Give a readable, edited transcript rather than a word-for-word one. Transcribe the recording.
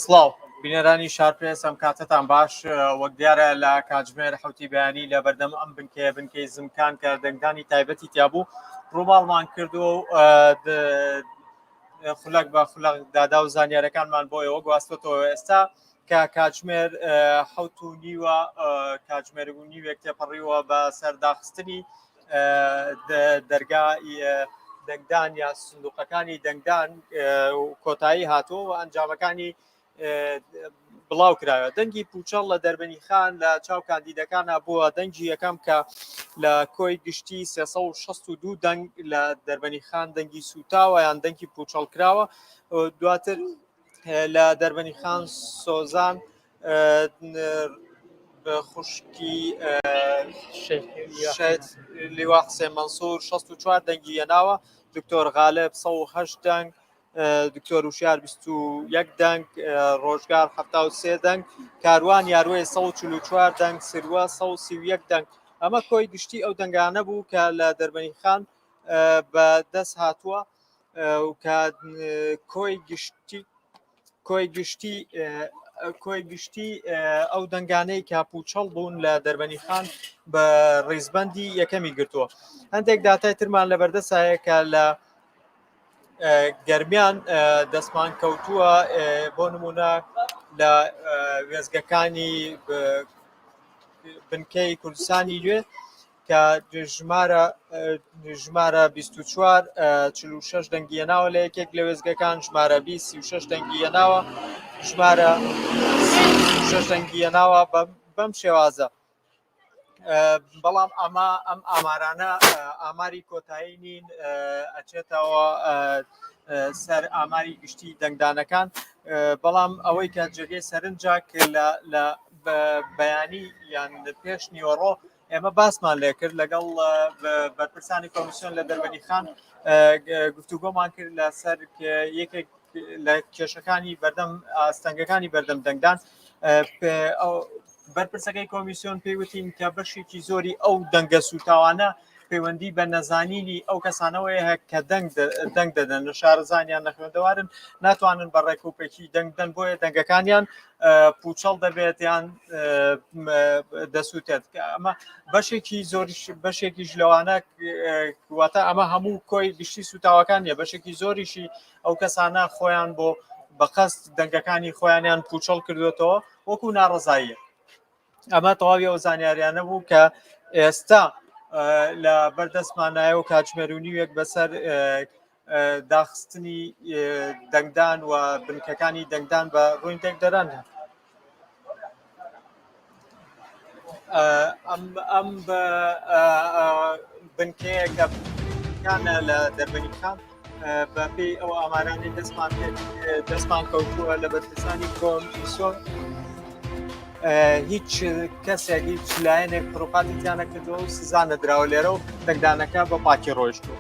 سڵاو بینەرانی شارپرێس ئەم کاتتان باش وەک دیارە لە کاتژمێر حوتی بەیانی لە بەردەم ئەم بنکەی زمکان کە دەنگدانی تایبەتی تیابوو ڕووماڵمان کردو و خولەک بە خولەک دادا و زانیارەکانمان بۆیەوە گواستوەوە ئێستا کە کاتژمێر 7:30 کاتژمێر و نیوێک تێپەڕیوە بە سەرداخستنی دەرگای دەنگدان یا سندوقەکانی دەنگدان کۆتایی هاتووە و ئەنجامەکانی بڵاو کراوە. دەنگی پوچەڵ لە دەربەنی خان لە چاو کاندیدەکانە بووە دەنگی یەکەم کە لە کۆی گشتی 362 دەنگ لە دەربەنی خان دەنگی سوتاوە یان دەنگی پوچەڵ کراوە. دواتر لە دەربەنی خان سۆزان خوشکی لیوا حسێن مەنسوور 64 دەنگی هێناوە، دکتۆر غالب 108 دەنگ، دکتۆر وشیار 21 دەنگ، ڕۆژگار 73 دەنگ، کاروان یاروێ 144 دەنگ، سروە 131 دەنگ. ئەمە کۆی گشتی ئەو دەنگانە بوو کە لە دەربەنی خان بە دەست هاتووە و کە کۆی گشتی ئەو دەنگانەی کە پوچەڵ بوون لە دەربەنی خان بە ڕیزبەندی یەکەمی گرتووە. هەندێک داتای ترمان لە بەردەسایە کە لە گەرمیان دەستمان کەوتووە، بۆ نمونە لە وێزگەکانی بنکەی کوردستانی نوێ کە ژمارە 24 46 دەنگی هێناوە لە یەکێک لە وێزگەکان، ژمارە 20 36 دەنگی هێناوە، ژمارە 36 دەنگی هێناوە بەم شێوازە. بەڵام ئەم ئامارانە ئاماری کۆتایی نین، ئەچێتەوە سەر ئاماری گشتی دەنگدانەکان. بەڵام ئەوەی کە جێگەی سەرنجە لە بەیانی یان پێش نیوەڕۆ ئێمە باسمان لێ کرد لەگەڵ بەرپرسانی کۆمیسیۆن لە دەربەنی خان گفتوگۆمان کرد لەسەر یەکێک لە کێشەکانی بەردەم ئاستەنگەکانی بەردەم دەنگدان. بەرپرسەکەی کۆمیسیۆن پێیوتین کە بەشێکی زۆری ئەو دەنگە سوتاوانە پەیوەندی بە نەزانینی ئەو کەسانەوەیە کە دەنگ دەدەن لە شارەزانیان نەخوێندەوارن، ناتوانن بە ڕێکوپێکی دەنگ بدەن، بۆیە دەنگەکانیان پوچەڵ دەبێت یان دەسووتێت. ئەمە بەشێکیش لەوانە واتە ئەمە هەموو کۆی گشتی سوتاوەکان نیە، بەشێکی زۆریشی ئەو کەسانە خۆیان بۆ بەقەست دەنگەکانی خۆیانیان پوچەڵ کردوێتەوە وەکو ناڕەزاییە. ئەمە تەواوی ئەو زانیاریانە بوو کە ئێستا لە بەردەستمانایە و کاتژمێر و نیوێک بەسەر داخستنی دەنگدان و بنکەکانی دەنگدان بە ڕووی دەنگدەران. ئەم بنکەیە کە لە دەربەنی خان بەپێی ئەو ئامارانی دەستمان کەوتووە لە بەرپرسانی کۆمیسیۆن، هیچ کەسێک هیچ لایەنێک پرۆپاتیان نەکردووە و سزا نەدراوە لێرە و دەنگدانەکە بە پاکی ڕۆیشتووە.